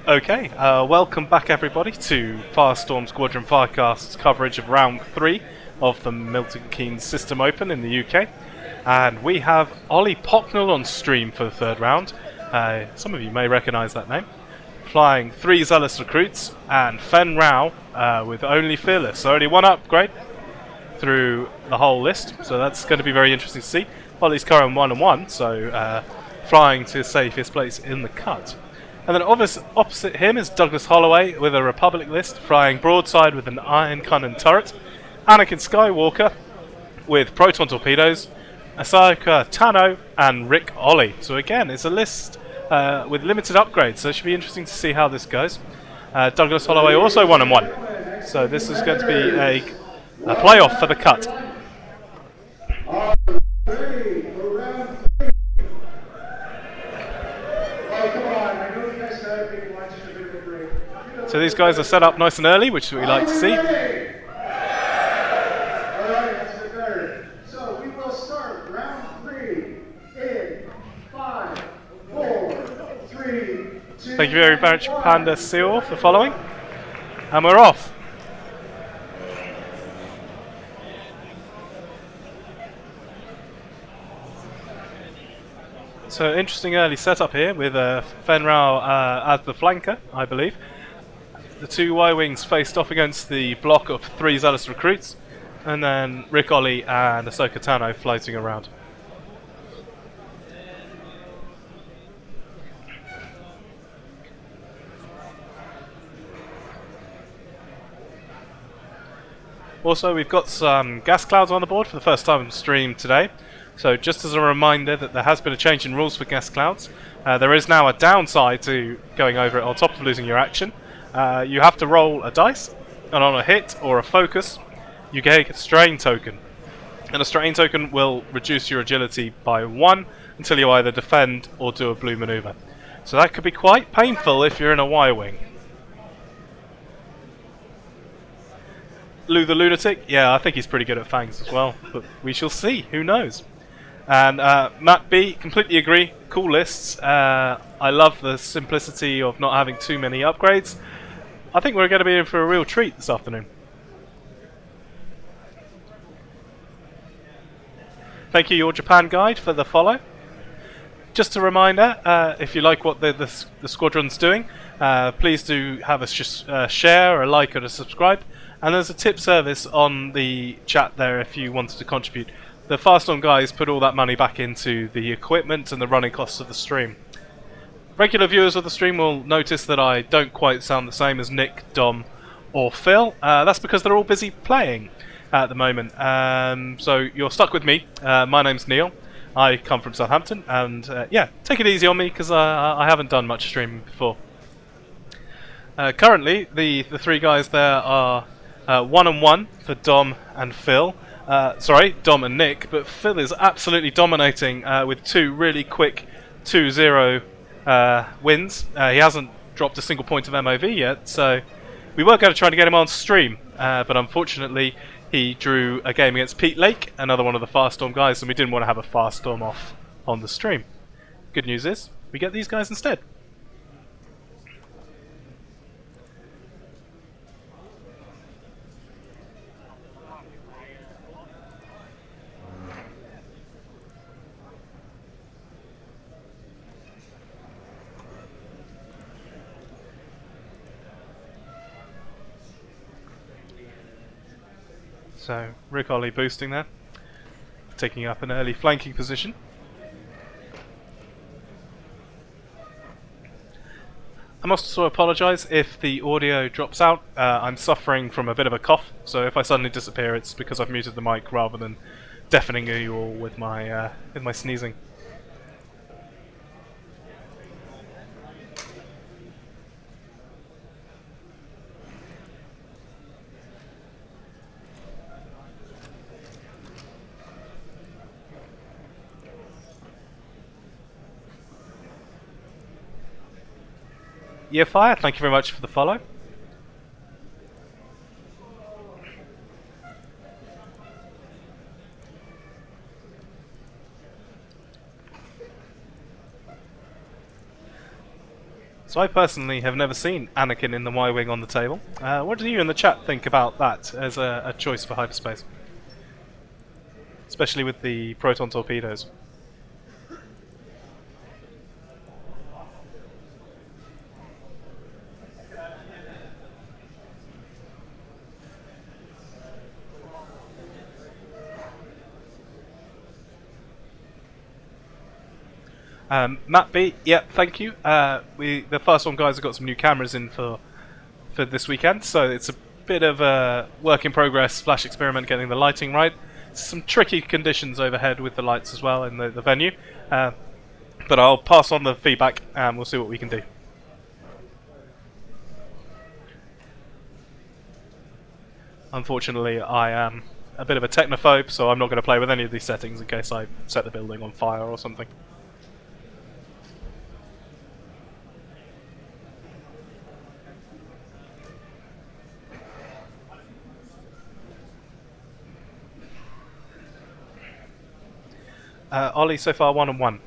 Okay, welcome back everybody to Firestorm Squadron Firecast's coverage of round 3 of the Milton Keynes System Open in the UK. And we have Oli Pocknell on stream for the third round. Some of you may recognise that name. Flying 3 Zealous Recruits and Fenn Rau with only Fearless. So only one upgrade through the whole list. So that's going to be very interesting to see. Oli's current 1-1, so flying to save his place in the cut. And then opposite him is Douglas Holloway with a Republic list, flying Broadside with an Iron Cannon turret, Anakin Skywalker with Proton Torpedoes, Ahsoka Tano, and Ric Olié. So again, it's a list with limited upgrades, so it should be interesting to see how this goes. Douglas Holloway also 1-1, so this is going to be a playoff for the cut. So these guys are set up nice and early, which is what we like to see. So we will start round 3 in 5, 4, 3, 2. Thank you very much, Panda Seal, for following. And we're off. So interesting early setup here with Fenn Rau as the flanker, I believe. The 2 Y-Wings faced off against the block of 3 Zealous Recruits, and then Ric Olié and Ahsoka Tano floating around. Also, we've got some gas clouds on the board for the first time on stream today. So just as a reminder that there has been a change in rules for gas clouds. There is now a downside to going over it on top of losing your action. You have to roll a dice, and on a hit or a focus, you get a strain token. And a strain token will reduce your agility by 1 until you either defend or do a blue maneuver. So that could be quite painful if you're in a Y-Wing. Lou the Lunatic, yeah, I think he's pretty good at fangs as well, but we shall see, who knows. And Matt B, completely agree, cool lists. I love the simplicity of not having too many upgrades. I think we're going to be in for a real treat this afternoon. Thank you, Your Japan Guide, for the follow. Just a reminder, if you like what the squadron's doing, please do have us just share, a like, or a subscribe. And there's a tip service on the chat there if you wanted to contribute. The Firestorm guys put all that money back into the equipment and the running costs of the stream. Regular viewers of the stream will notice that I don't quite sound the same as Nick, Dom, or Phil. That's because they're all busy playing at the moment. So you're stuck with me. My name's Neil. I come from Southampton, and yeah, take it easy on me because I haven't done much streaming before. Currently, the 3 guys there are 1-1 for Dom and Phil. Sorry, Dom and Nick, but Phil is absolutely dominating with 2 really quick 2-0 wins. He hasn't dropped a single point of MOV yet, so we were going to try to get him on stream, but unfortunately he drew a game against Pete Lake, another one of the Firestorm guys, and we didn't want to have a Firestorm off on the stream. Good news is, we get these guys instead. So, Ric Olié boosting there, taking up an early flanking position. I must also apologise if the audio drops out. I'm suffering from a bit of a cough, so if I suddenly disappear it's because I've muted the mic rather than deafening you all with my sneezing. Year Fire, thank you very much for the follow. So I personally have never seen Anakin in the Y-Wing on the table. What do you in the chat think about that as a choice for hyperspace? Especially with the Proton Torpedoes. Matt B, yeah, thank you. The Fast One guys have got some new cameras in for this weekend, so it's a bit of a work in progress / experiment getting the lighting right. Some tricky conditions overhead with the lights as well in the venue, but I'll pass on the feedback and we'll see what we can do. Unfortunately, I am a bit of a technophobe, so I'm not going to play with any of these settings in case I set the building on fire or something. Oli, so far 1 and 1.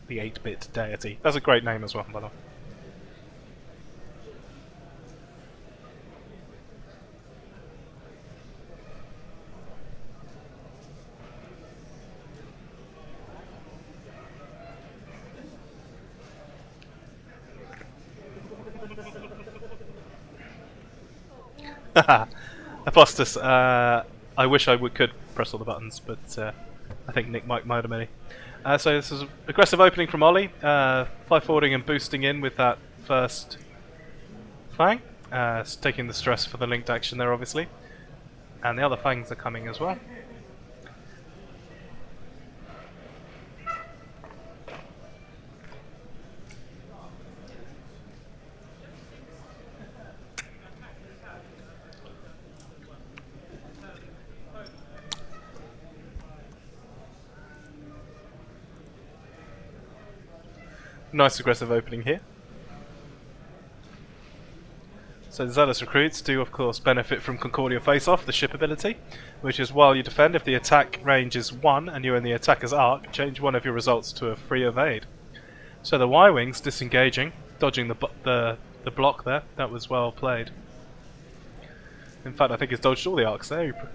The 8-bit deity. That's a great name as well, by the way. Apostas, I wish I could press all the buttons, but I think Nick might have many. So this is an aggressive opening from Oli, 5 forwarding and boosting in with that first fang. It's taking the stress for the linked action there, obviously. And the other fangs are coming as well. Nice aggressive opening here. So the Zealous Recruits do of course benefit from Concordia Face-Off, the ship ability, which is while you defend, if the attack range is 1 and you're in the attacker's arc, change one of your results to a free evade. So the Y-Wings disengaging, dodging the block there, that was well played. In fact, I think he's dodged all the arcs there.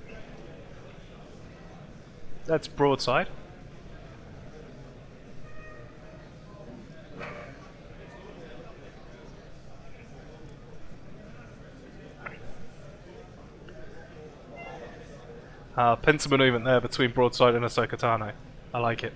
That's Broadside. Pincer movement there between Broadside and Ahsoka Tano. I like it.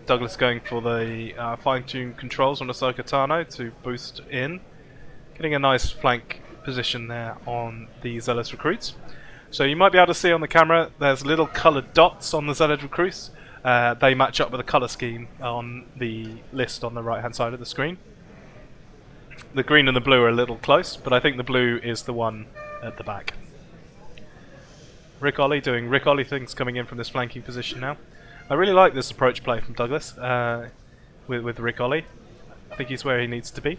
Douglas going for the fine-tuned controls on Ahsoka Tano to boost in. Getting a nice flank position there on the Zealous Recruits. So you might be able to see on the camera there's little coloured dots on the Zealous Recruits. They match up with the colour scheme on the list on the right hand side of the screen. The green and the blue are a little close, but I think the blue is the one at the back. Ric Olié doing Ric Olié things coming in from this flanking position now. I really like this approach play from Douglas with Ric Olié. I think he's where he needs to be.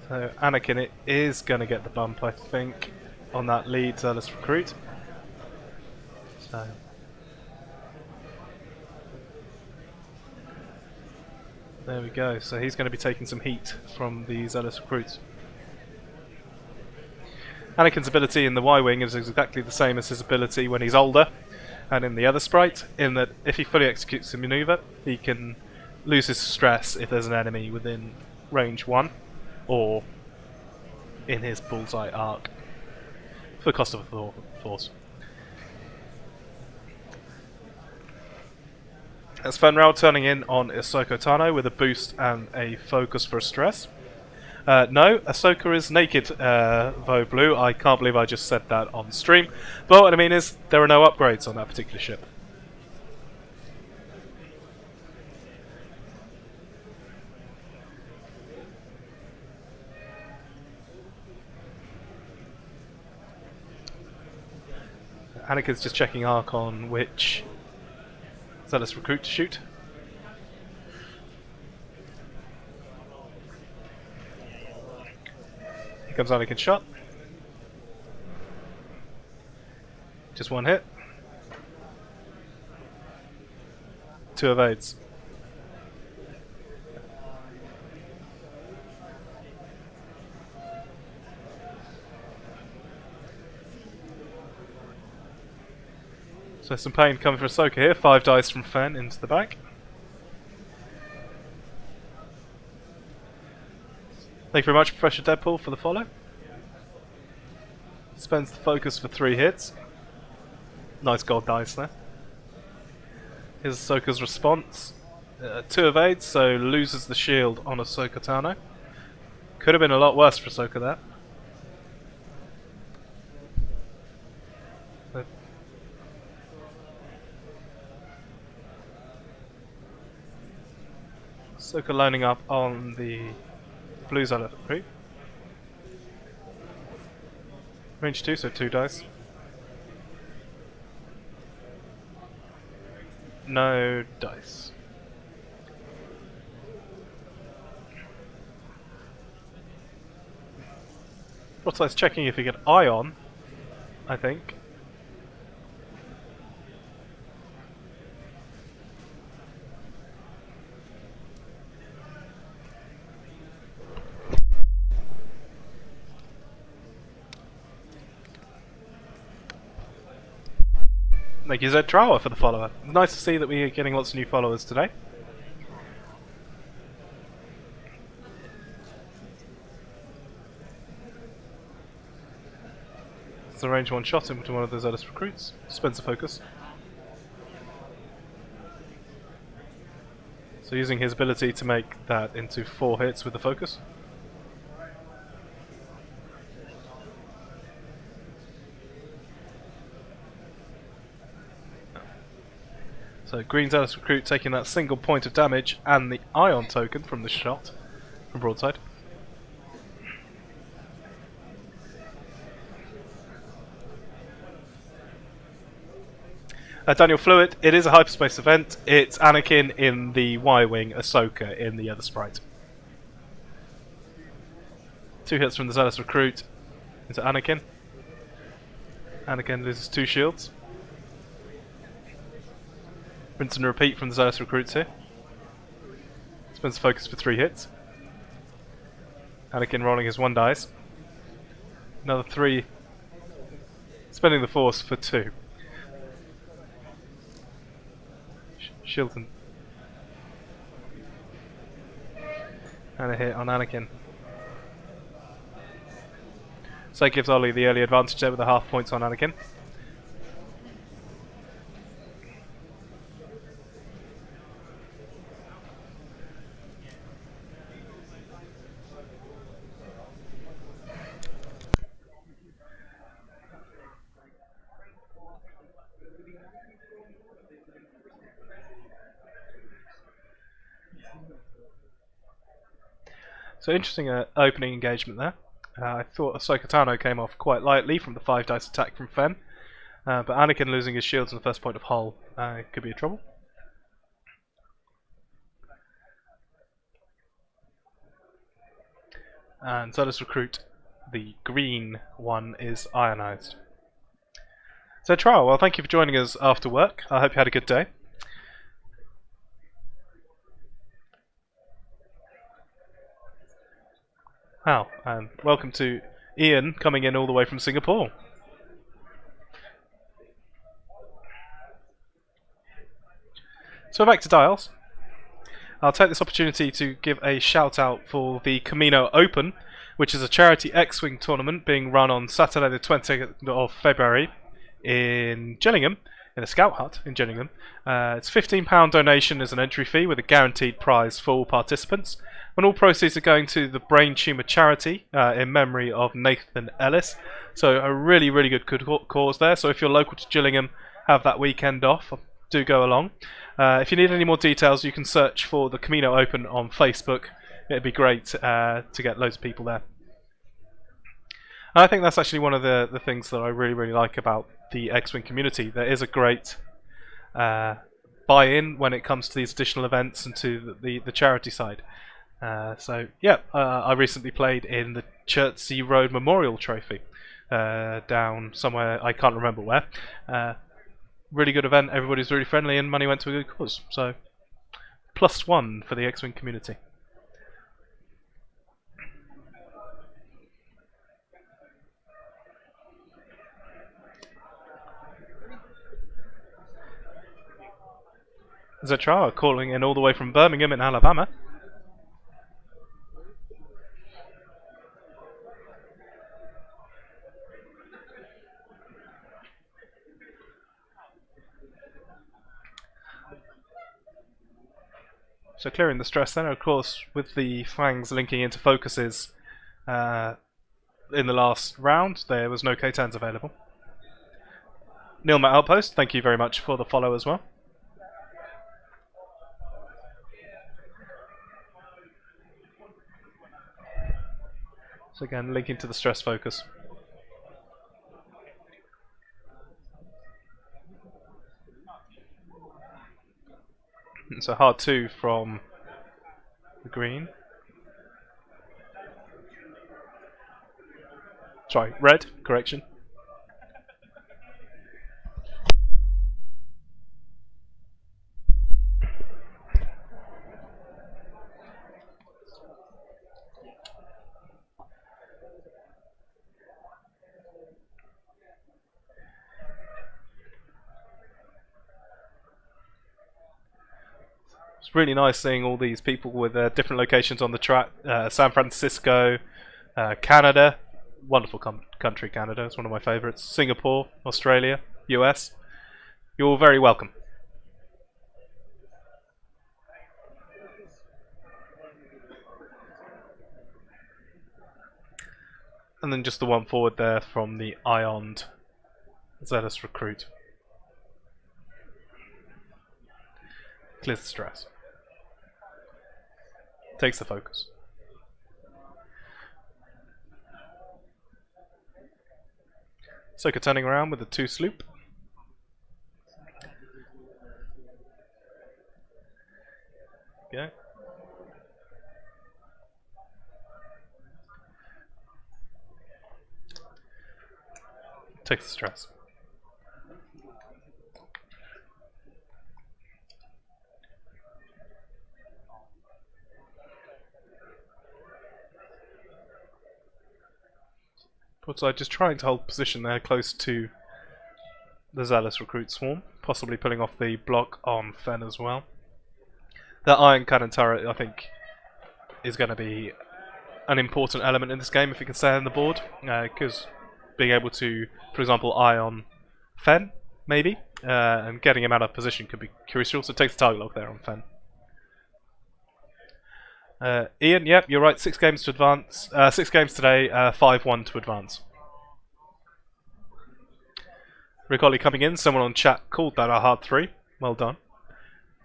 So Anakin is going to get the bump, I think, on that lead Zealous Recruit. So there we go. So he's going to be taking some heat from the Zealous Recruits. Anakin's ability in the Y-Wing is exactly the same as his ability when he's older, and in the other sprite, in that if he fully executes a maneuver, he can lose his stress if there's an enemy within range 1. Or in his bullseye arc for the cost of a force. That's Fenn Rau turning in on Ahsoka Tano with a boost and a focus for stress. No, Ahsoka is naked, Vo Blue. I can't believe I just said that on stream. But what I mean is, there are no upgrades on that particular ship. Anakin's just checking arc on which Zealous Recruit to shoot. Here comes Anakin's shot. Just one hit. 2 evades. So some pain coming for Ahsoka here. 5 dice from Fenn into the back. Thank you very much, Professor Deadpool, for the follow. Spends the focus for 3 hits. Nice gold dice there. Here's Ahsoka's response. 2 evades, so loses the shield on Ahsoka Tano. Could have been a lot worse for Ahsoka there. Ahsoka lining up on the blue Zealous Recruit. Range 2, so 2 dice. No dice. Broadside's checking if he can ion, I think. Thank you, Zed Trower, for the follower. Nice to see that we are getting lots of new followers today. It's a range 1 shot into one of the Zealous Recruits. Spends the focus. So using his ability to make that into 4 hits with the focus. So green Zealous Recruit taking that single point of damage and the ion token from the shot from Broadside. Daniel Fluid, it is a hyperspace event. It's Anakin in the Y-Wing, Ahsoka in the other sprite. 2 hits from the Zealous Recruit into Anakin. Anakin loses 2 shields. Rinse and repeat from the Zealous Recruits here. Spends focus for 3 hits. Anakin rolling his 1 dice. Another 3. Spending the force for 2. Shield and a hit on Anakin. So that gives Oli the early advantage there with the half points on Anakin. So interesting opening engagement there. I thought Ahsoka Tano came off quite lightly from the 5 dice attack from Fenn, but Anakin losing his shields on the first point of hull could be a trouble. And Zealous Recruit, the green one, is ionized. So Trial, well, thank you for joining us after work. I hope you had a good day. Wow, and welcome to Ian coming in all the way from Singapore. So back to Dials. I'll take this opportunity to give a shout out for the Camino Open, which is a charity X-Wing tournament being run on Saturday the 20th of February in Gillingham, in a scout hut in Gillingham. It's £15 donation as an entry fee with a guaranteed prize for all participants. And all proceeds are going to the Brain Tumor Charity in memory of Nathan Ellis. So a really, really good cause there. So if you're local to Gillingham, have that weekend off, do go along. If you need any more details, you can search for the Camino Open on Facebook. It'd be great to get loads of people there. And I think that's actually one of the things that I really, really like about the X-Wing community. There is a great buy-in when it comes to these additional events and to the charity side. So yeah, I recently played in the Chertsey Road Memorial Trophy down somewhere, I can't remember where. Really good event, everybody's really friendly and money went to a good cause. So +1 for the X-Wing community. Zachara calling in all the way from Birmingham in Alabama. So clearing the stress then, of course, with the fangs linking into focuses in the last round, there was no K-10s available. Nilma Outpost, thank you very much for the follow as well. So again, linking to the stress focus. So hard 2 from the green. Sorry, red, correction. It's really nice seeing all these people with different locations on the track. San Francisco, Canada, wonderful country Canada, it's one of my favourites. Singapore, Australia, US. You're all very welcome. And then just the one forward there from the Ion Zealous Recruit. Clears the stress. Takes the focus. Ahsoka turning around with the 2 sloop. Go. Takes the stress. Broadside just trying to hold position there close to the Zealous Recruit swarm, possibly pulling off the block on Fenn as well. That iron cannon turret, I think, is going to be an important element in this game if it can stay on the board, because being able to, for example, eye on Fenn, maybe, and getting him out of position could be crucial, so it takes the target lock there on Fenn. Ian, yep, you're right, 6 games to advance. 6 games today, 5-1 to advance. Ric Olié coming in, someone on chat called that a hard 3. Well done.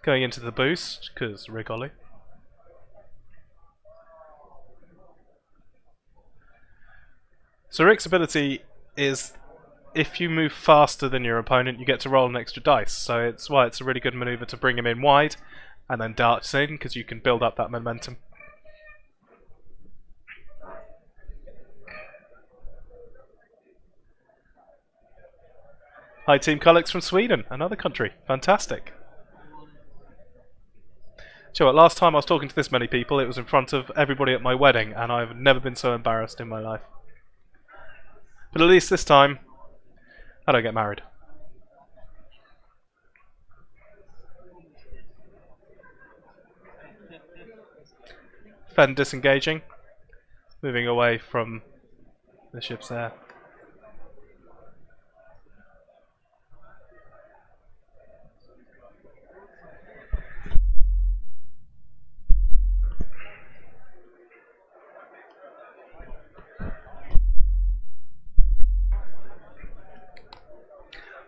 Going into the boost, because Ric Olié. So Ric's ability is, if you move faster than your opponent, you get to roll an extra dice. So it's why it's a really good maneuver to bring him in wide, and then darts in, because you can build up that momentum. Hi Team Cullex from Sweden, another country. Fantastic. So last time I was talking to this many people, it was in front of everybody at my wedding, and I've never been so embarrassed in my life. But at least this time, I don't get married. Fenn disengaging, moving away from the ships there.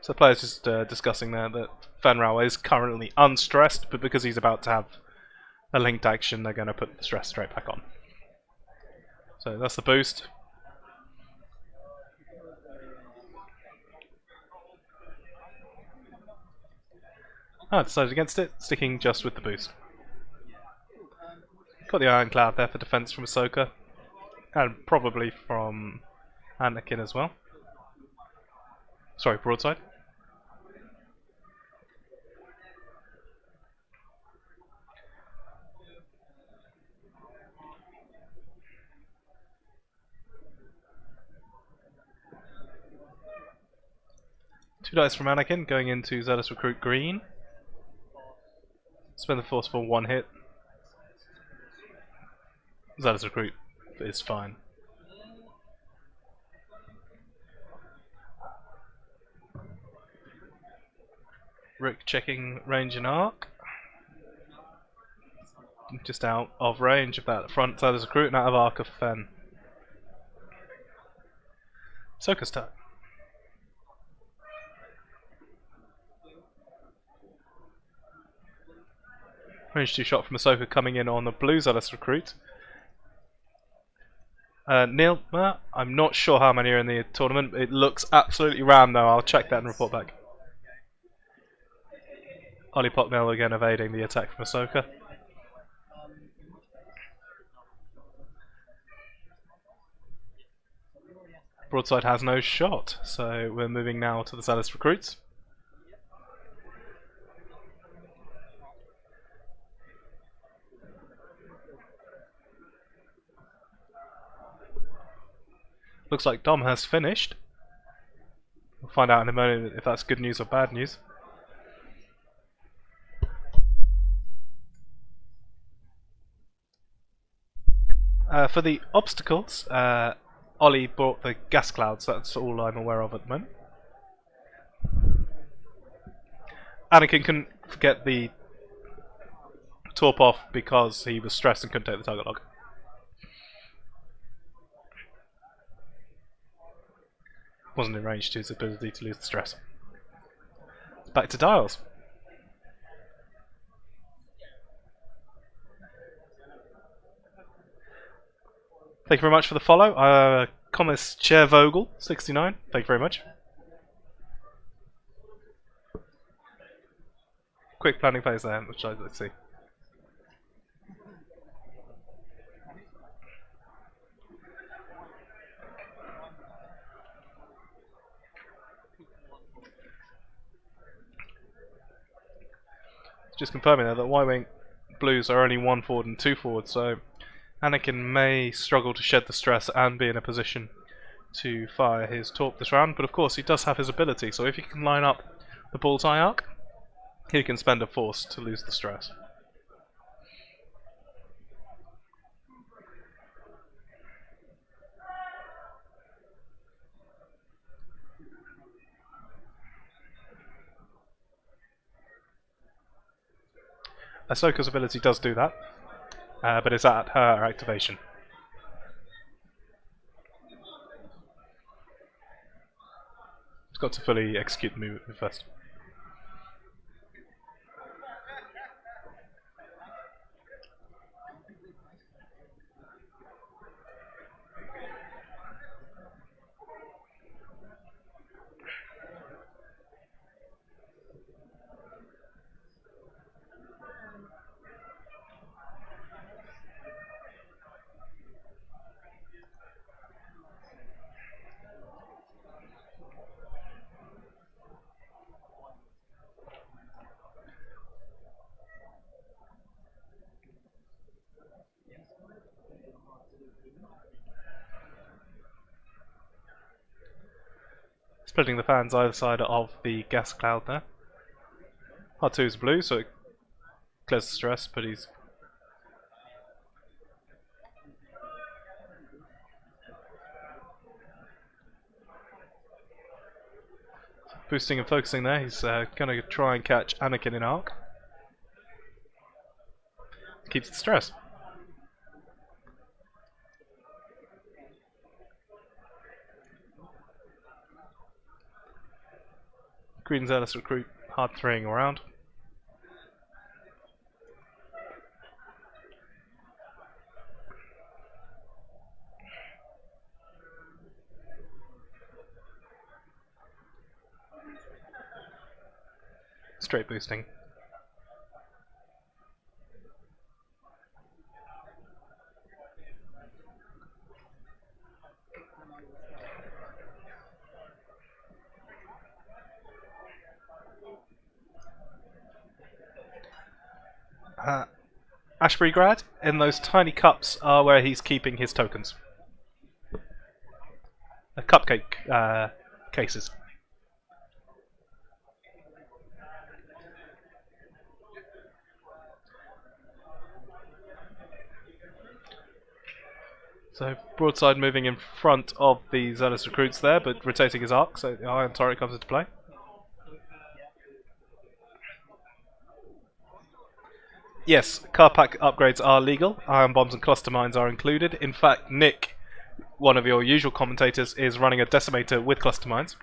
So players just discussing there that Fenn Rau is currently unstressed, but because he's about to have a linked action, they're going to put the stress straight back on. So that's the boost. I decided against it, sticking just with the boost. Got the Iron Cloud there for defense from Ahsoka, and probably from Anakin as well. Sorry, Broadside. Two dice from Anakin going into Zealous Recruit green. Spend the force for one hit. Zealous Recruit is fine. Ric checking range and arc. Just out of range of that front Zealous Recruit and out of arc of Fenn. Ahsoka's turn. Range 2 shot from Ahsoka coming in on the blue Zealous Recruit. Neil, I'm not sure how many are in the tournament. It looks absolutely ram though. I'll check that and report back. Oli Pocknell again evading the attack from Ahsoka. Broadside has no shot, so we're moving now to the Zealous Recruits. Looks like Dom has finished. We'll find out in a moment if that's good news or bad news. For the obstacles, Oli brought the gas clouds, that's all I'm aware of at the moment. Anakin couldn't get the torp off because he was stressed and couldn't take the target log. Wasn't in range to his ability to lose the stress. Back to dials. Thank you very much for the follow. Commerce Chair Vogel, 69. Thank you very much. Quick planning phase there, let's see. Just confirming there that Y-Wing Blues are only 1 forward and 2 forward, so Anakin may struggle to shed the stress and be in a position to fire his torp this round, but of course he does have his ability, so if he can line up the bullseye arc, he can spend a force to lose the stress. Ahsoka's ability does do that, but it's at her activation. It's got to fully execute the move first. Splitting the fans either side of the gas cloud there. R2 is blue, so it clears the stress, but he's boosting and focusing there. He's going to try and catch Anakin in arc. Keeps the stress. Green Zealous Recruit hard throwing around. Straight boosting. Ashbury Grad, in those tiny cups are where he's keeping his tokens. Cupcake cases. So Broadside moving in front of the Zealous Recruits there, but rotating his arc, so the Iron Turret comes into play. Yes, car pack upgrades are legal. Iron bombs and cluster mines are included. In fact, Nick, one of your usual commentators, is running a decimator with cluster mines.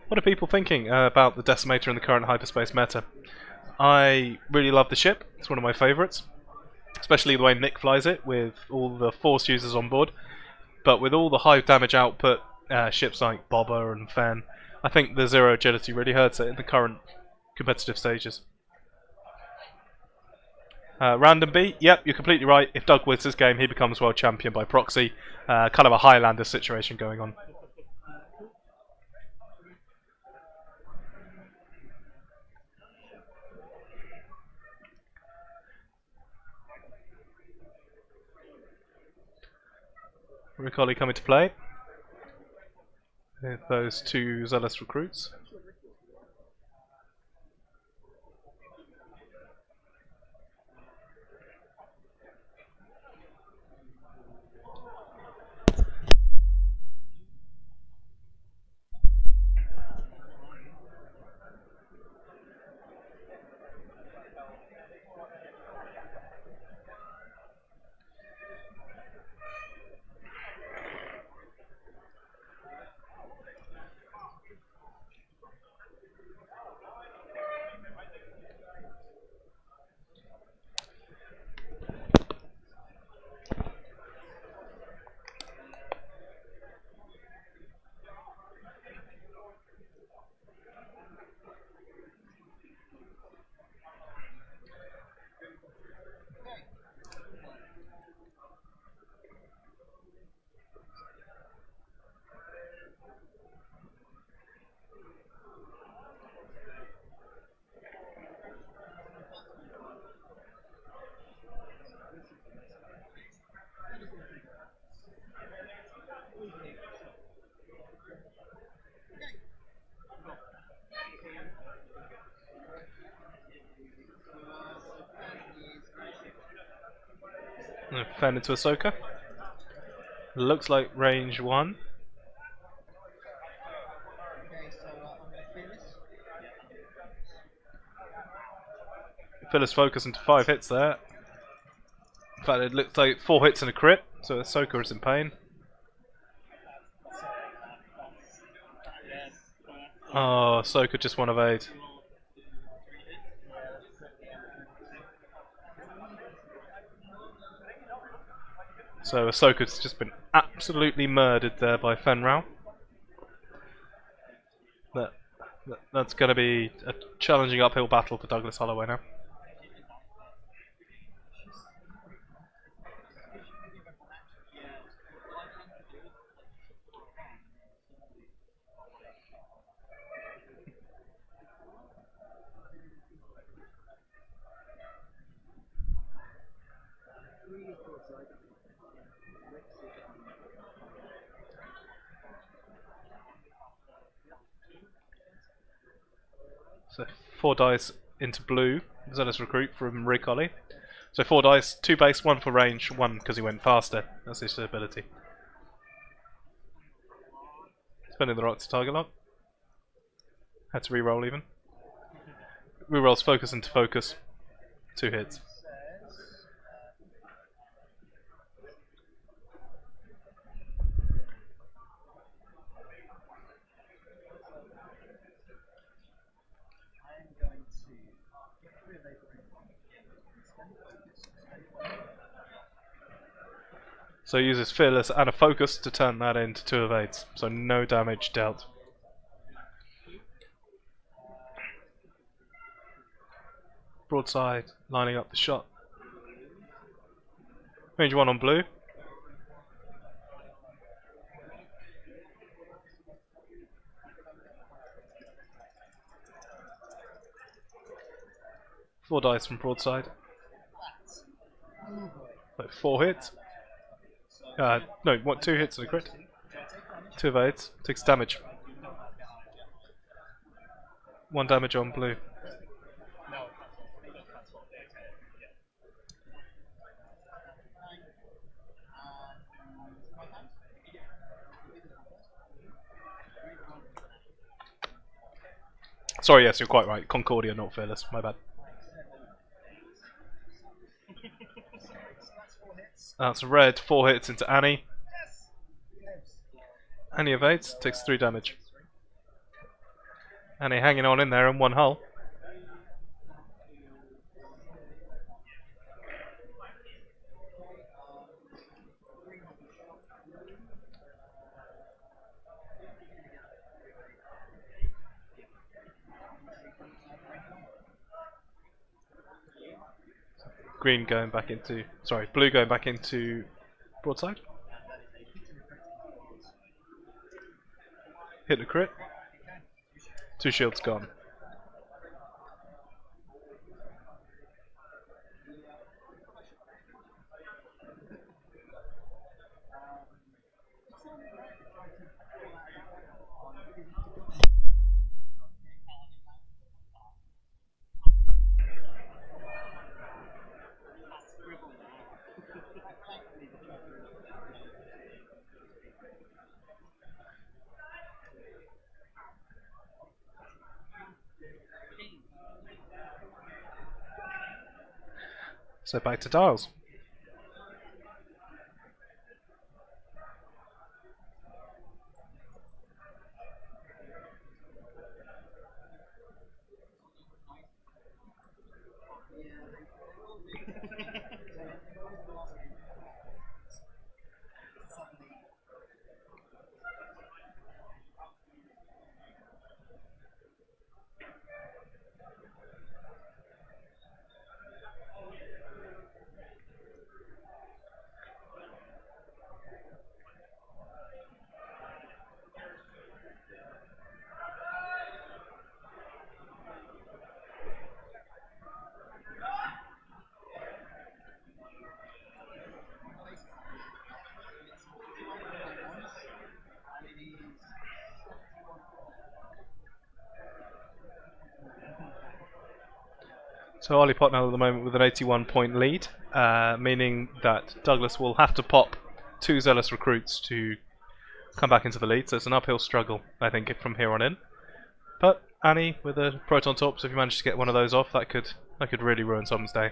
What are people thinking about the decimator in the current hyperspace meta? I really love the ship. It's one of my favourites. Especially the way Nick flies it, with all the force users on board. But with all the high damage output ships like Boba and Fenn, I think the zero agility really hurts it in the current competitive stages. Random B, yep, you're completely right. If Doug wins this game, he becomes world champion by proxy. Kind of a Highlander situation going on. Ric Olié coming to play with those two Zealous Recruits. Fenn into Ahsoka. Looks like range 1. Phyllis focus into 5 hits there. In fact, it looks like 4 hits and a crit, so Ahsoka is in pain. Oh, Ahsoka just 1 of 8. So Ahsoka's just been absolutely murdered there by Fenn Rau. That's going to be a challenging uphill battle for Douglas Holloway now. So 4 dice into blue, Zealous Recruit from Ric Olié. So 4 dice, 2 base, 1 for range, 1 because he went faster. That's his ability. Spending the right to target lock. Had to re-roll even. rerolls focus into focus. 2 hits. So he uses Fearless and a Focus to turn that into 2 evades, so no damage dealt. Broadside, lining up the shot. Range 1 on blue. Four dice from Broadside. Like 4 hits. No, 2 hits and a crit. 2 evades. Takes damage. 1 damage on blue. Sorry, yes, you're quite right. Concordia, not Fearless. My bad. That's red. 4 hits into Annie. Annie evades. Takes 3 damage. Annie hanging on in there in 1 hull. Green going back into... Sorry, blue going back into Broadside. Hit the crit. 2 shields gone. So back to dials. So Oli Pocknell at the moment with an 81-point lead, meaning that Douglas will have to pop 2 Zealous Recruits to come back into the lead, so it's an uphill struggle, I think, from here on in. But Annie with a Proton Torp, so if you manage to get one of those off, that could really ruin someone's day.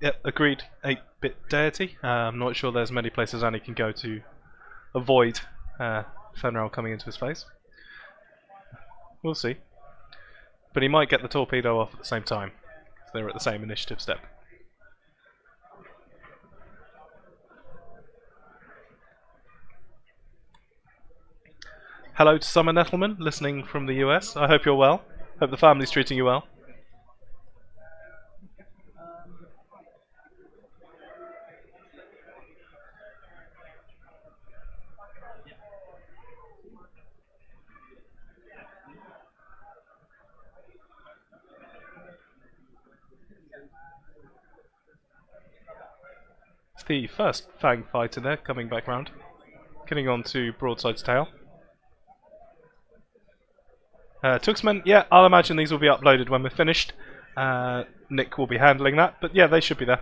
Yep, agreed. 8-bit deity. I'm not sure there's many places Annie can go to avoid Fenn Rau coming into his face. We'll see. But he might get the torpedo off at the same time. They're at the same initiative step. Hello to Summer Nettleman, listening from the US. I hope you're well. Hope the family's treating you well. It's the first Fang fighter there, coming back round. Getting on to Broadside's tail. Tuxmen, yeah, I'll imagine these will be uploaded when we're finished. Nick will be handling that, but yeah, they should be there.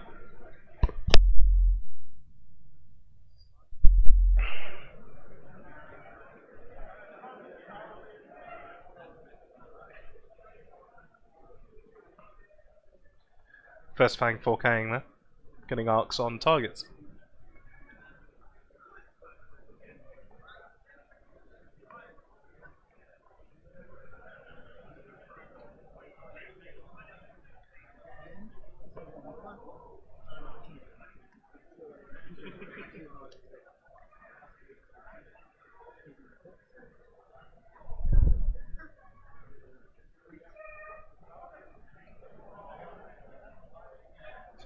First Fang 4K'ing there. Getting arcs on targets.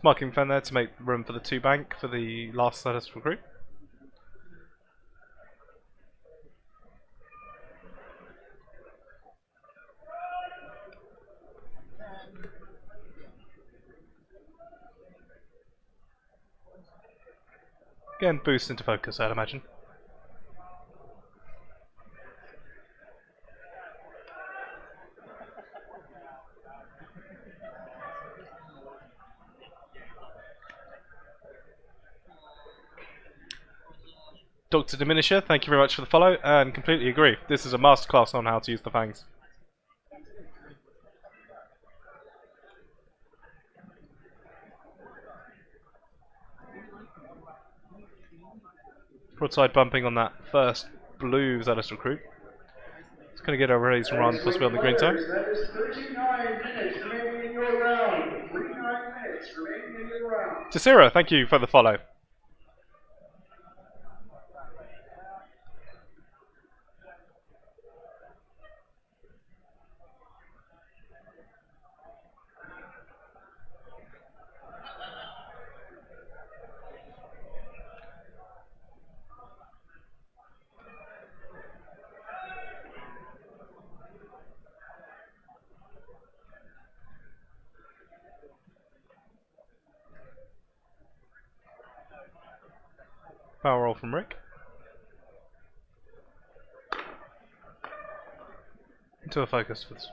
Marking Fenn there to make room for the 2 bank for the last Zealous Recruit. Again, boost into focus, I'd imagine. Dr. Diminisher, thank you very much for the follow, and completely agree. This is a masterclass on how to use the fangs. Broadside bumping on that first blue Zealous Recruit. It's going to get a raise and run, possibly on the green side. That is 39 minutes remaining in your round. 39 minutes remaining in your round. Tasira, thank you for the follow. Power roll from Rick. Into a focus for this.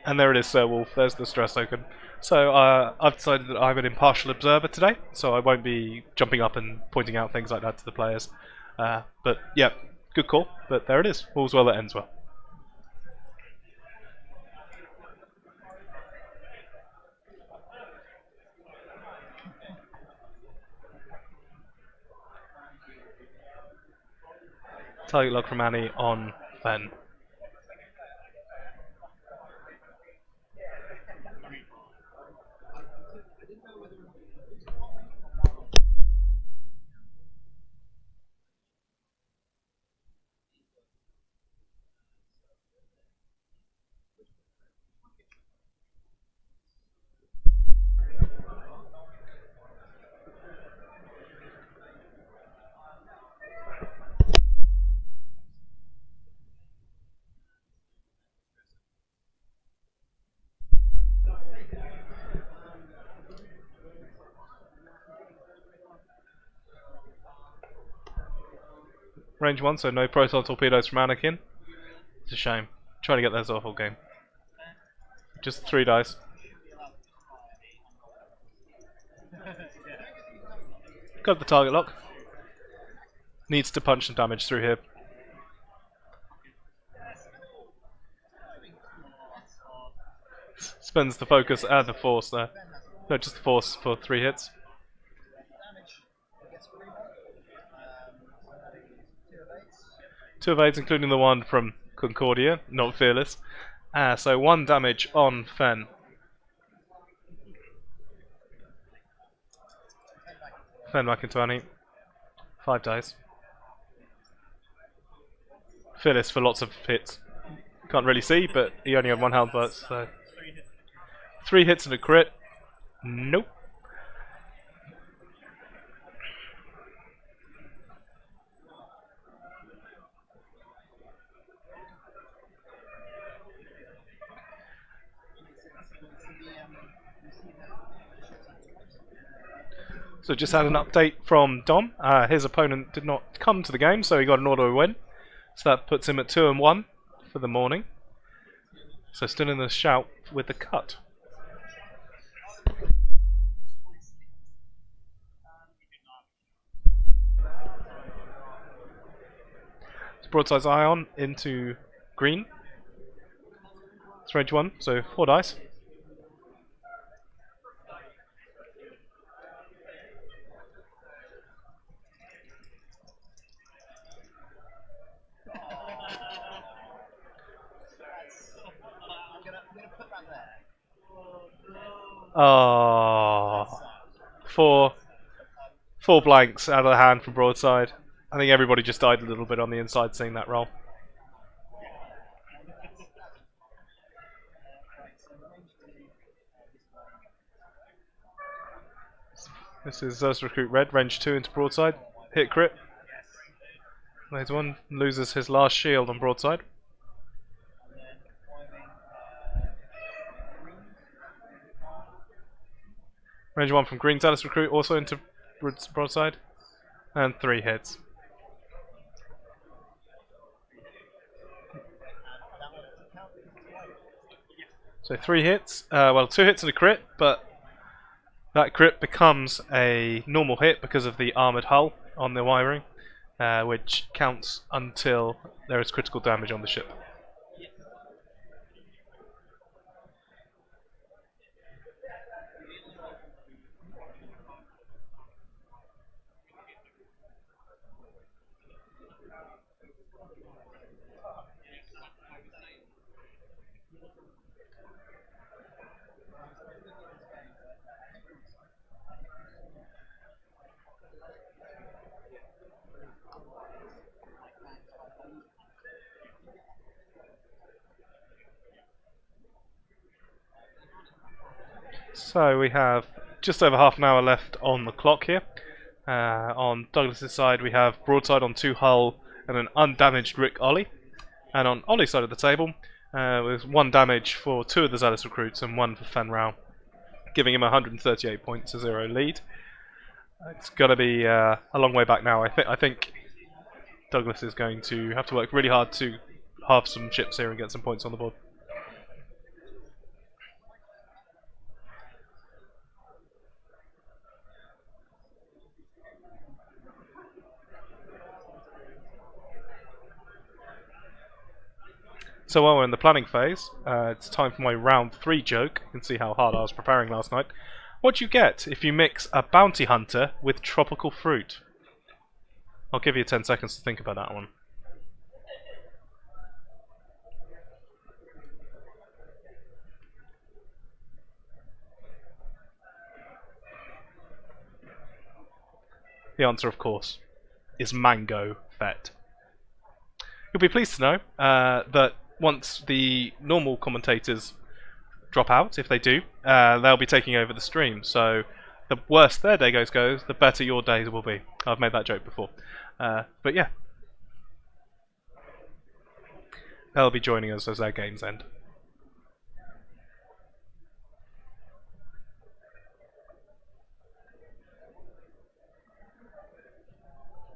And there it is, Sir Wolf. There's the stress token. So I've decided that I'm an impartial observer today, so I won't be jumping up and pointing out things like that to the players. But yeah, good call. But there it is. All's well that ends well. Target lock from Annie on Fenn. Range 1, so no Proton Torpedoes from Anakin. It's a shame. Trying to get those off all game. Just 3 dice. Got the target lock. Needs to punch some damage through here. Spends the focus and the force there. No, just the force for 3 hits. Two evades, including the one from Concordia, not Fearless. So 1 damage on Fenn. Fenn back into Annie. 5 dice. Phyllis for lots of hits. Can't really see, but he only had one health burst, so 3 hits and a crit. Nope. So just had an update from Dom. His opponent did not come to the game, so he got an auto win. So that puts him at 2-1 for the morning. So still in the shout with the cut. So Broadside's Ion into green. It's range 1, so 4 dice. Oh, four blanks out of the hand from Broadside. I think everybody just died a little bit on the inside seeing that roll. This is Zealous Recruit Red, range 2 into Broadside. Hit crit. Laser 1 loses his last shield on Broadside. Range 1 from Green Zealous Recruit, also into Broadside. And 3 hits. So 3 hits, well 2 hits and a crit, but that crit becomes a normal hit because of the armoured hull on the wiring, which counts until there is critical damage on the ship. So we have just over half an hour left on the clock here. On Douglas's side we have Broadside on 2 hull and an undamaged Ric Olié. And on Ollie's side of the table, with 1 damage for 2 of the Zealous Recruits and 1 for Fenn Rau, giving him 138 points to 0 lead. It's going to be a long way back now. I think Douglas is going to have to work really hard to halve some ships here and get some points on the board. So while we're in the planning phase, it's time for my round 3 joke. You can see how hard I was preparing last night. What do you get if you mix a bounty hunter with tropical fruit? I'll give you 10 seconds to think about that one. The answer, of course, is mango fett. You'll be pleased to know that once the normal commentators drop out, if they do, they'll be taking over the stream. So the worse their day goes, the better your days will be. I've made that joke before. But yeah. They'll be joining us as their games end.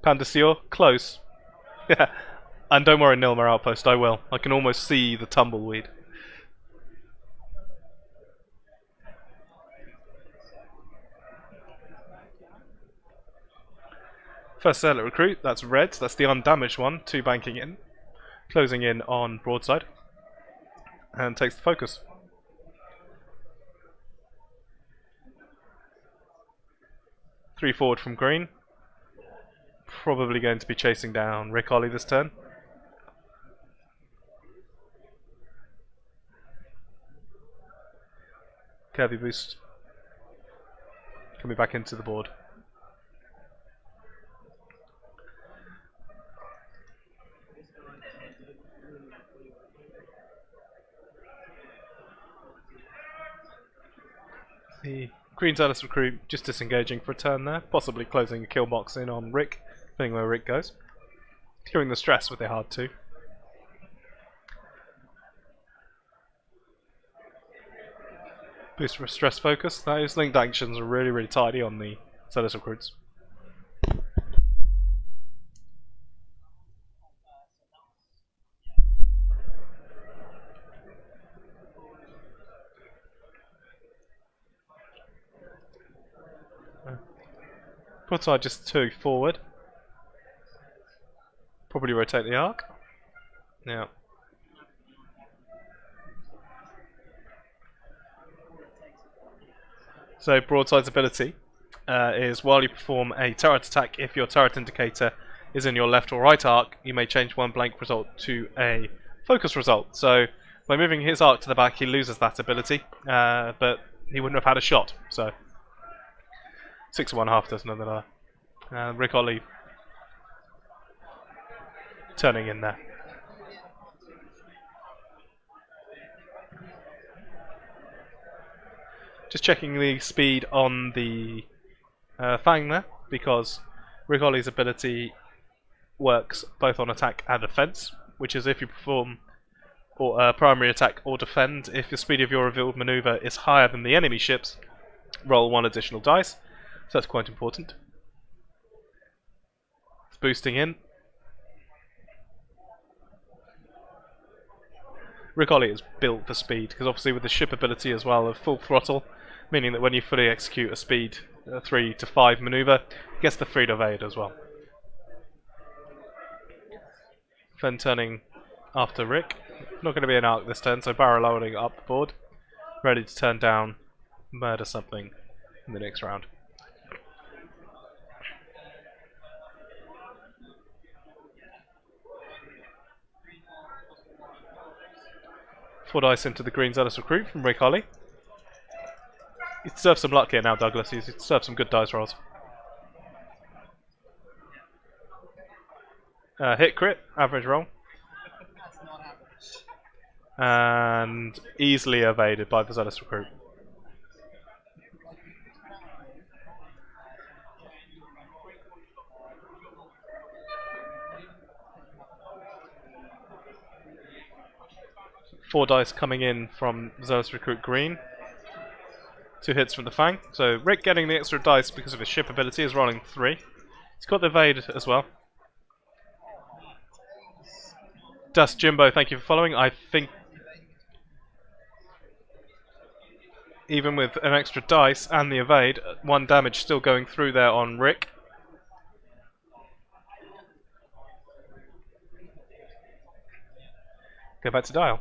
Panda Seal, close. Yeah. And don't worry, Nilmer Outpost, I will. I can almost see the tumbleweed. First Zealous Recruit, that's red, that's the undamaged one, 2 banking in. Closing in on Broadside. And takes the focus. Three forward from green. Probably going to be chasing down Ric Olié this turn. Kirby boost. Coming back into the board. The green Zealous Recruit just disengaging for a turn there, possibly closing a kill box in on Ric, depending where Ric goes. Clearing the stress with the hard 2. Boost for stress focus. Those linked actions are really tidy on the Zealous Recruits. Broadside just 2 forward. Probably rotate the arc. Yeah. So Broadside's ability is while you perform a turret attack, if your turret indicator is in your left or right arc, you may change one blank result to a focus result. So by moving his arc to the back, he loses that ability, but he wouldn't have had a shot. So 6 of 1, half dozen of the other. Ric Olié turning in there. Just checking the speed on the Fang there, because Ric Olié's ability works both on attack and defense, which is if you perform primary attack or defend, if the speed of your revealed maneuver is higher than the enemy ship's, roll 1 additional dice. So that's quite important. It's boosting in. Ric Olié is built for speed, because obviously with the ship ability as well of full throttle, meaning that when you fully execute a speed 3 to 5 maneuver, it gets the free to evade as well. Fenn turning after Ric. Not going to be an arc this turn, so barrel loading up the board. Ready to turn down, murder something in the next round. Four dice into the green Zealous Recruit from Ric Olié. He deserves some luck here now, Douglas. He deserves some good dice rolls. Hit crit, average roll. And easily evaded by the Zealous Recruit. Four dice coming in from Zealous Recruit green. 2 hits from the Fang. So Ric getting the extra dice because of his ship ability is rolling 3. He's got the evade as well. Dust Jimbo, thank you for following. I think even with an extra dice and the evade, 1 damage still going through there on Ric. Go back to dial.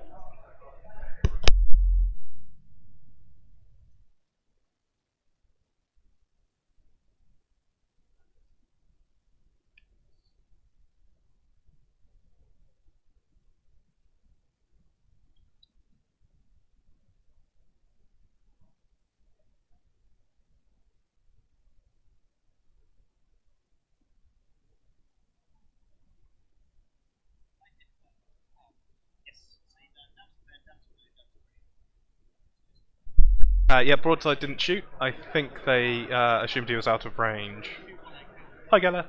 Yeah, Broadside didn't shoot. I think they assumed he was out of range. Hi, Geller.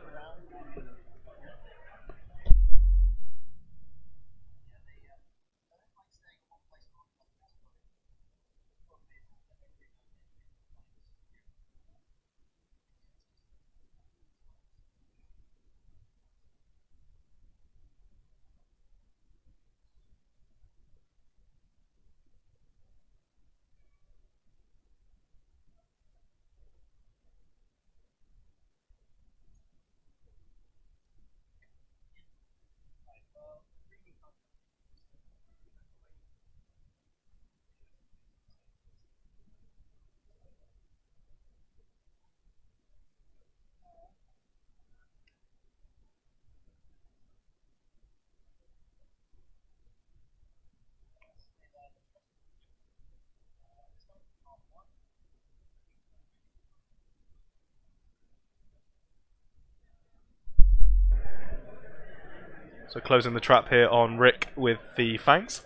So closing the trap here on Ric with the Fangs.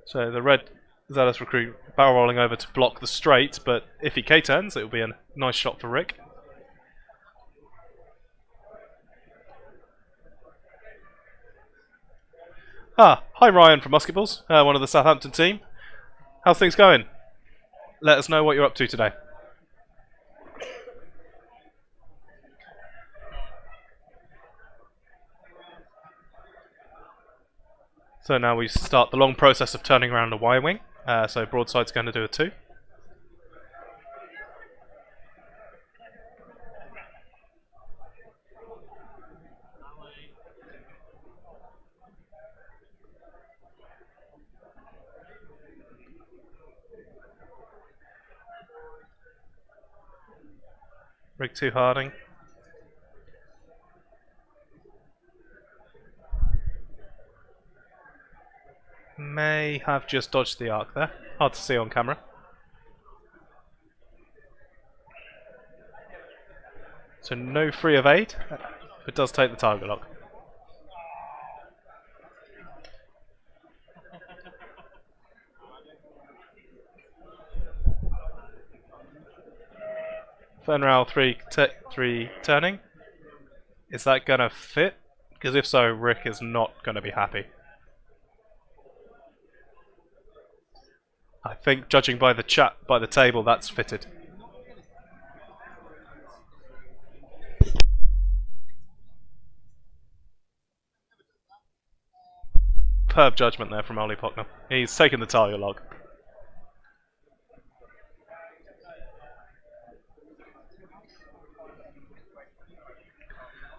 So the red Zealous Recruit barrel rolling over to block the straight, but if he K-turns, it will be a nice shot for Ric. Hi Ryan from Musketballs, one of the Southampton team. How's things going? Let us know what you're up to today. So now we start the long process of turning around a Y-wing. So Broadside's going to do a 2. Rig 2 Harding. May have just dodged the arc there. Hard to see on camera. So no free evade, but does take the target lock. Fenn Rau 3 turning. Is that gonna fit? Because if so, Ric is not gonna be happy. I think, judging by the chat, by the table, that's fitted. Superb judgment there from Oli Pocknell. He's taken the target lock.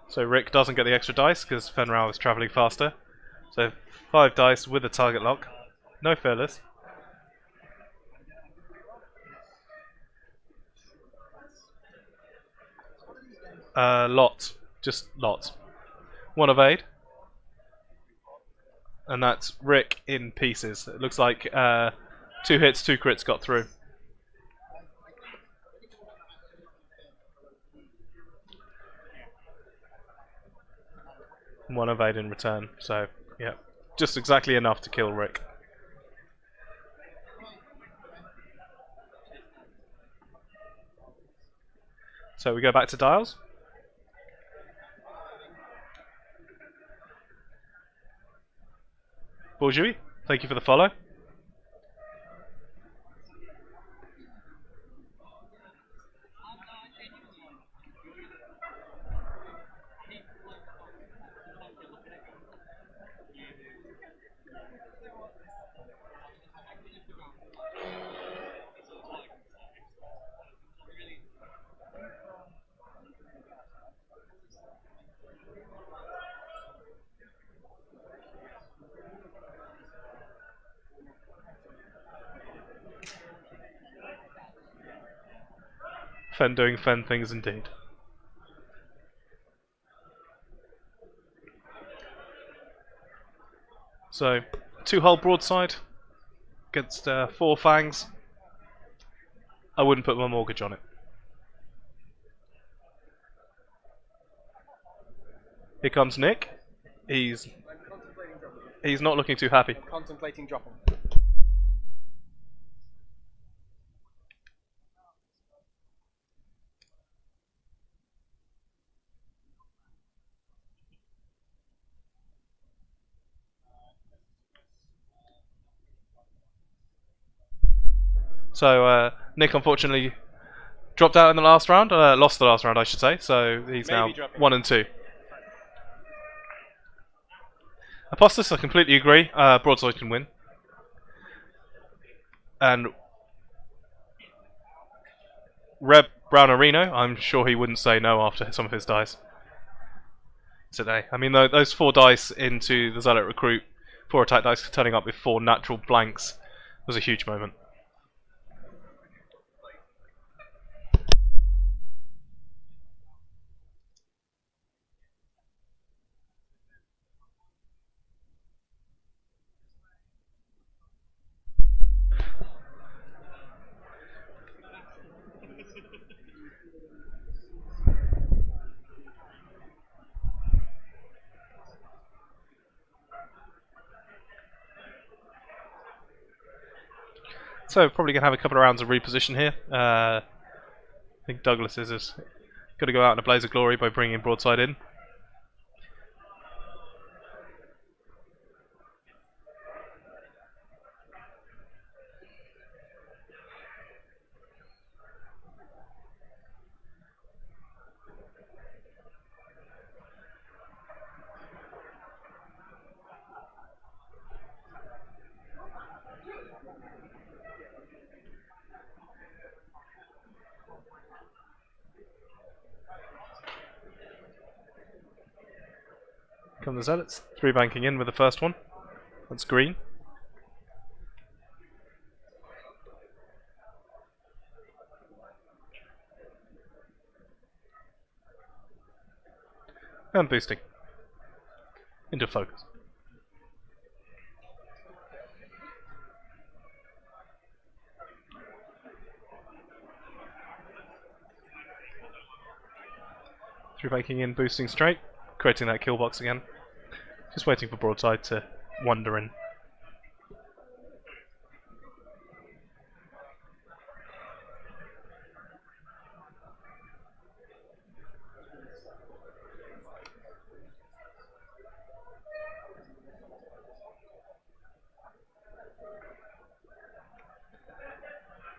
So Ric doesn't get the extra dice because Fenn Rau is travelling faster. So 5 dice with a target lock. No fearless. Lots. Just lots. 1 evade. And that's Ric in pieces. It looks like 2 hits, 2 crits got through. One evade in return, so yeah, just exactly enough to kill Ric. So we go back to dials. Bonjour, thank you for the follow. Fenn doing Fenn things indeed. So, 2-hull broadside against 4 fangs. I wouldn't put my mortgage on it. Here comes Nick. He's not looking too happy. Contemplating dropping. So Nick unfortunately dropped out in the last round, lost the last round I should say, so he's now 1 and 2. Apostas, I completely agree, Broadside can win. And Reb Brown-Areno, I'm sure he wouldn't say no after some of his dice today. I mean, those 4 dice into the Zealous Recruit, 4 attack dice turning up with 4 natural blanks was a huge moment. So probably going to have a couple of rounds of reposition here. I think Douglas is going to go out in a blaze of glory by bringing Broadside in. Come the Zealots, 3 banking in with the first one. That's green. And boosting. Into focus. Through banking in, boosting straight, creating that kill box again. Just waiting for Broadside to wander in.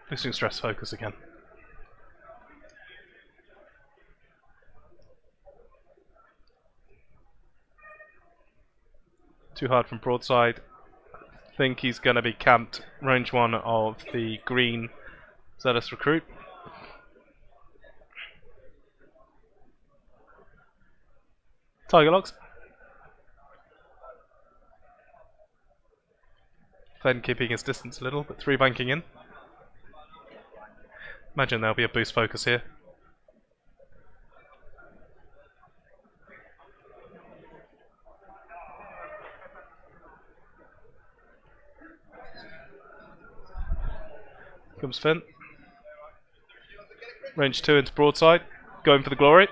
Boosting stress focus again. Too hard from Broadside. Think he's going to be camped range 1 of the green Zealous Recruit. Tiger logs. Fenn keeping his distance a little, but 3 banking in. Imagine there'll be a boost focus here. Comes Fenn. Range 2 into Broadside. Going for the glory.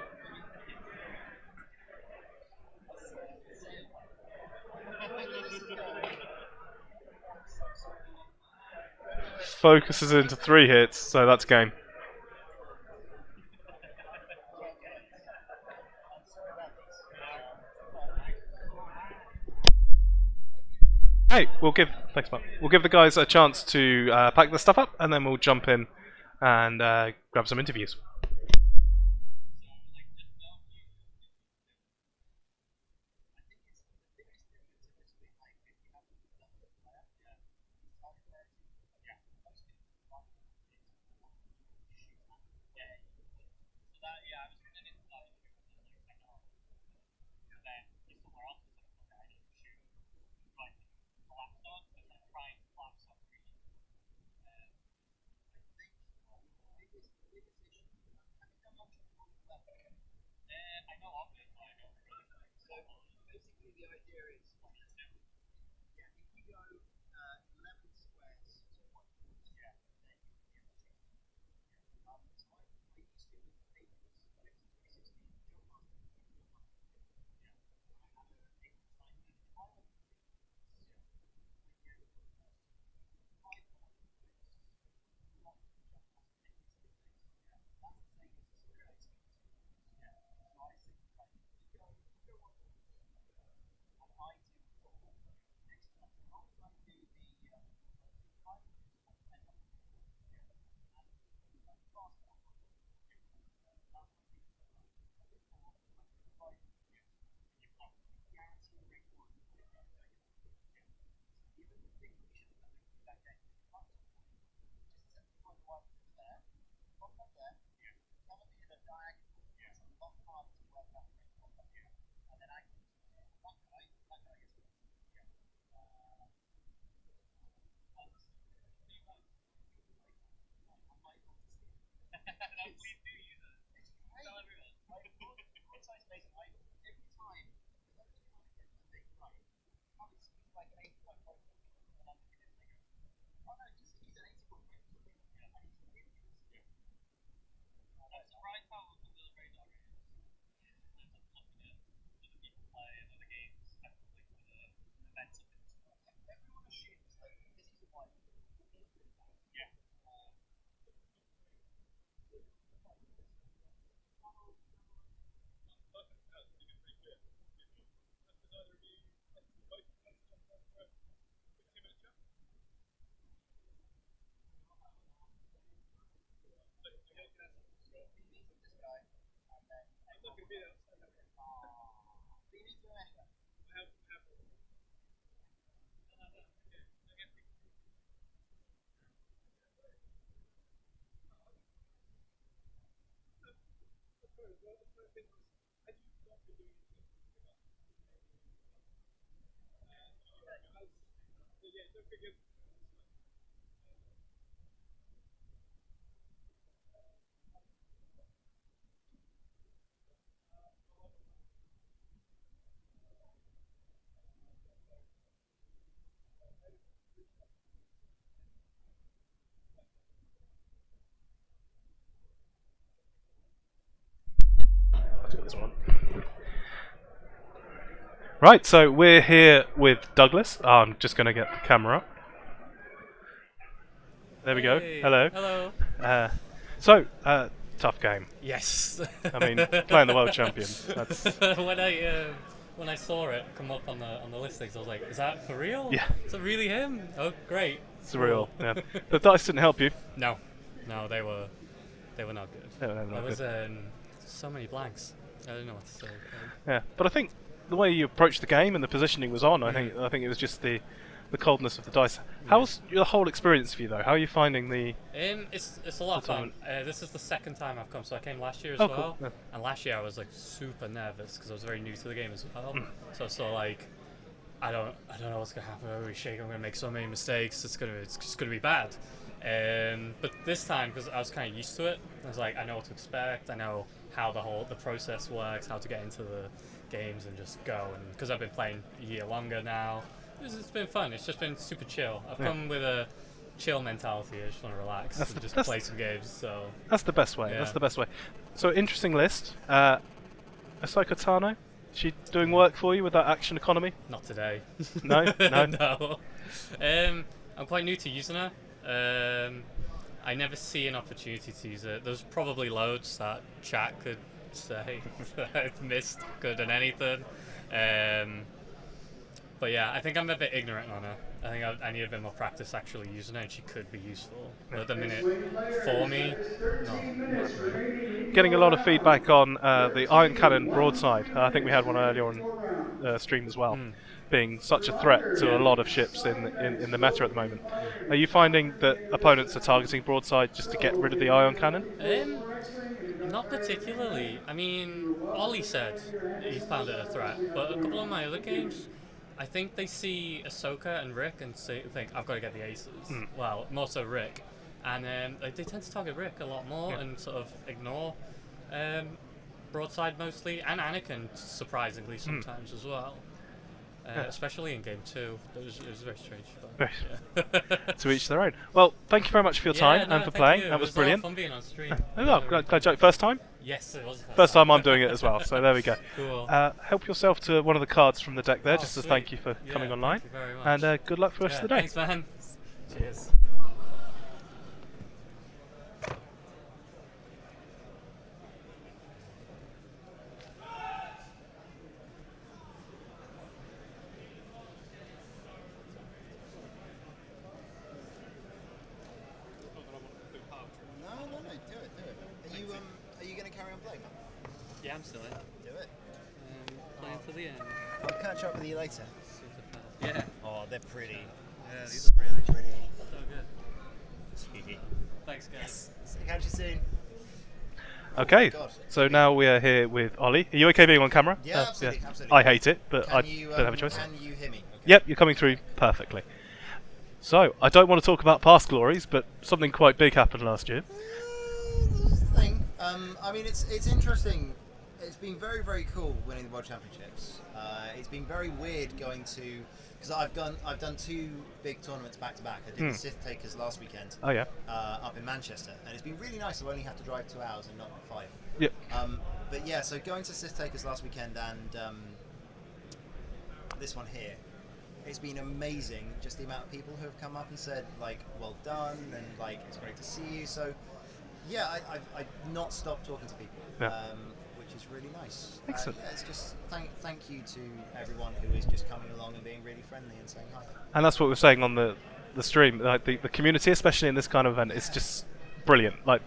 Focuses into 3 hits, so that's game. Hey, we'll give the guys a chance to pack the stuff up, and then we'll jump in and grab some interviews. I'll do this one. Right, so we're here with Douglas. I'm just going to get the camera up. There we go. Hey, Hello. Hello. Tough game. Yes. I mean, playing the world champion. That's when I saw it come up on the listings, I was like, "Is that for real? Yeah. Is it really him? Oh, great. surreal. Yeah. The dice didn't help you. No, they were not good. They were not There was good. so many blanks. I don't know what to say. Yeah, but I think the way you approached the game and the positioning was on. I think it was just the coldness of the dice. How's the whole experience for you though? How are you finding the? It's a lot of The fun. This is the second time I've come, so I came last year as Oh, well. cool. Yeah. And last year I was like super nervous because I was very new to the game as well. So I was sort of like, I don't know what's gonna happen. I'm gonna make so many mistakes. It's just gonna be bad. But this time, because I was kind of used to it, I was like, I know what to expect. I know how the process works, how to get into the games and just go. And because I've been playing a year longer now, it's been fun. It's just been super chill. I've come with a chill mentality. I just want to relax and just play some games. So That's the best way. Yeah. That's the best way. So interesting list. Ahsoka Tano, she doing work for you with that action economy? not today. No, no. No. I'm quite new to using her. I never see an opportunity to use it. There's probably loads that chat could say that I've missed good than anything. But yeah, I think I'm a bit ignorant on her. I think I need a bit more practice actually using her, and she could be useful. But at the minute, for me, no. Getting a lot of feedback on the Iron Cannon Broadside. I think we had one earlier on stream as well, being such a threat to a lot of ships in the meta at the moment. Are you finding that opponents are targeting Broadside just to get rid of the Ion Cannon? Not particularly. I mean, Oli said he found it a threat, but a couple of my other games, I think they see Ahsoka and Ric and think, I've got to get the aces. Well, more so Ric. And they tend to target Ric a lot more and sort of ignore Broadside mostly, and Anakin surprisingly sometimes as well. Especially in game 2. It was very strange. But, yeah. To each their own. Well, thank you very much for your time and for thank playing. you. That was It brilliant. a lot of fun being on stream. Glad joke. First time? Yes, it was. First time I'm doing it as well, so there we go. Cool. Help yourself to one of the cards from the deck there, just as sweet. thank you for Yeah, coming online. thank you very much. And good luck for the rest of the day. Thanks, man. Cheers. No, do it. Are you going to carry on playing? Yeah, I'm still in. Do it. Playing to the end. I'll catch up with you later. Yeah. Oh, they're pretty. Yeah, these are really Pretty. so good. Cheeky. Thanks, guys. Catch you soon. Okay, God. so now we are here with Oli. Are you okay being on camera? Yeah, absolutely. I hate it, but I Can you, don't have a choice. Can you hear me? Okay. Yep, you're coming through perfectly. So, I don't want to talk about past glories, but something quite big happened last year. Thing. I mean, it's interesting. It's been very, very cool winning the World Championships. It's been very weird going to, because I've done 2 big tournaments back to back. I did the Sith Takers last weekend. Oh yeah. Up in Manchester, and it's been really nice. I've only had to drive 2 hours and not 5. Yep. But yeah, so going to Sith Takers last weekend and this one here, it's been amazing. Just the amount of people who have come up and said like, "Well done," and like, "It's great to see you." So yeah, I've not stopped talking to people, which is really nice. Excellent. Yeah, it's just thank you to everyone who is just coming along and being really friendly and saying hi. And that's what we're saying on the stream. Like the community, especially in this kind of event, is just brilliant. Like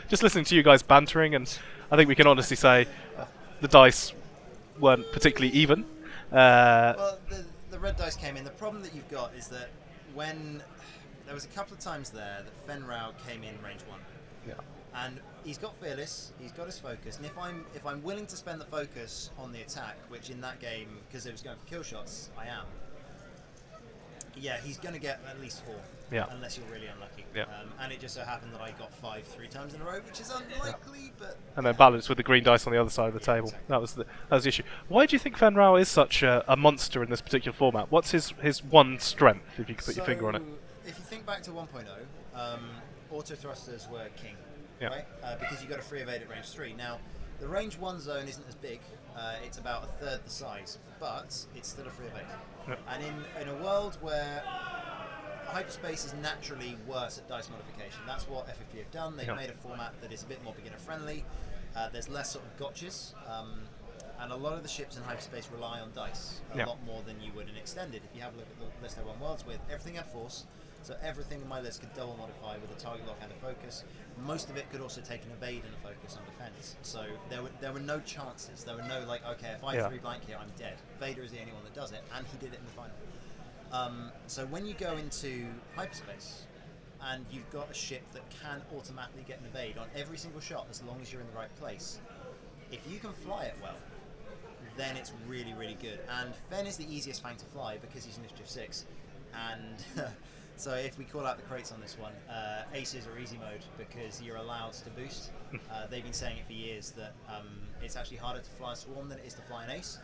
just listening to you guys bantering, and I think we can honestly say the dice weren't particularly even. Well, the red dice came in. The problem that you've got is that when there was a couple of times there that Fenn Rau came in range 1. Yeah. And he's got fearless, he's got his focus, and if I'm willing to spend the focus on the attack, which in that game, because it was going for kill shots, I am. Yeah, he's going to get at least 4, unless you're really unlucky. Yeah. And it just so happened that I got 5 3 times in a row, which is unlikely, but... And then balanced with the green dice on the other side of the table. Exactly. That was the issue. Why do you think Fenn Rau is such a monster in this particular format? What's his one strength, if you could put your finger on it? If you think back to 1.0, auto thrusters were king, Yeah. right? Because you got a free evade at range 3. Now, the range 1 zone isn't as big. It's about a third the size, but it's still a free evade. Yep. And in a world where hyperspace is naturally worse at dice modification, that's what FFG have done. They've made a format that is a bit more beginner friendly. There's less sort of gotchas, and a lot of the ships in hyperspace rely on dice a lot more than you would in extended. If you have a look at the list I won worlds with, everything had force. So everything in my list could double modify with a target lock and a focus. Most of it could also take an evade and a focus on defense. So there were no chances. There were no like, okay, if I 3 blank here, I'm dead. Vader is the only one that does it, and he did it in the final. So when you go into hyperspace, and you've got a ship that can automatically get an evade on every single shot as long as you're in the right place, if you can fly it well, then it's really, really good. And Fenn is the easiest fang to fly because he's initiative 6. And so if we call out the crates on this one, aces are easy mode because you're allowed to boost. They've been saying it for years that it's actually harder to fly a swarm than it is to fly an ace.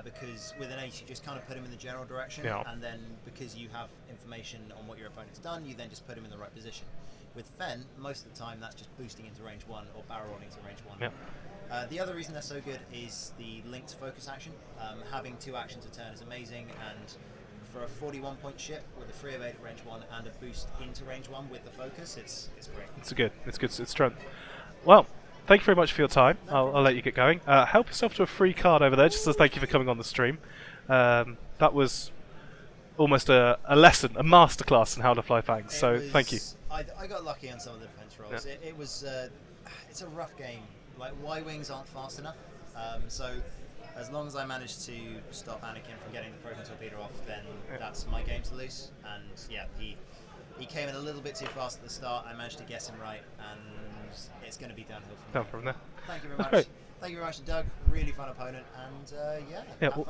Because with an ace you just kind of put him in the general direction, and then because you have information on what your opponent's done, you then just put him in the right position. With Fenn, most of the time that's just boosting into range 1 or barrel rolling to range 1. The other reason they're so good is the linked focus action. Having 2 actions a turn is amazing, and for a 41-point ship with a free evade at range 1 and a boost into range 1 with the focus, it's great. It's good. It's strength. Well, thank you very much for your time. I'll let you get going. Help yourself to a free card over there, just as thank you for coming on the stream. That was almost a lesson, a masterclass in how to fly fangs. So thank you. I got lucky on some of the defense rolls. It was it's a rough game. Like Y-wings aren't fast enough. So as long as I manage to stop Anakin from getting the Proton Torpedo off, then that's my game to lose. And yeah, he came in a little bit too fast at the start. I managed to guess him right, and it's going to be downhill from there. Thank you very much. Great. Thank you very much to Doug. Really fun opponent, and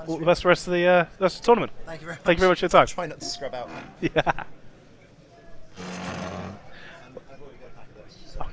all the best for the rest of the tournament. Thank you very much. Thank you very much for your time. Try not to scrub out. Yeah. I've already got a pack of those. So.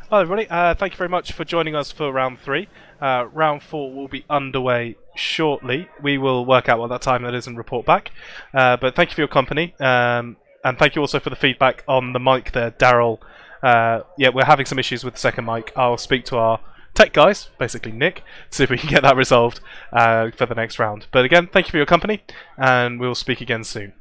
Hi everybody, thank you very much for joining us for round 3. Round 4 will be underway shortly. We will work out what that time that is and report back. But thank you for your company, and thank you also for the feedback on the mic there, Daryl. Yeah, we're having some issues with the second mic. I'll speak to our tech guys, basically Nick, to see if we can get that resolved for the next round. But again, thank you for your company, and we'll speak again soon.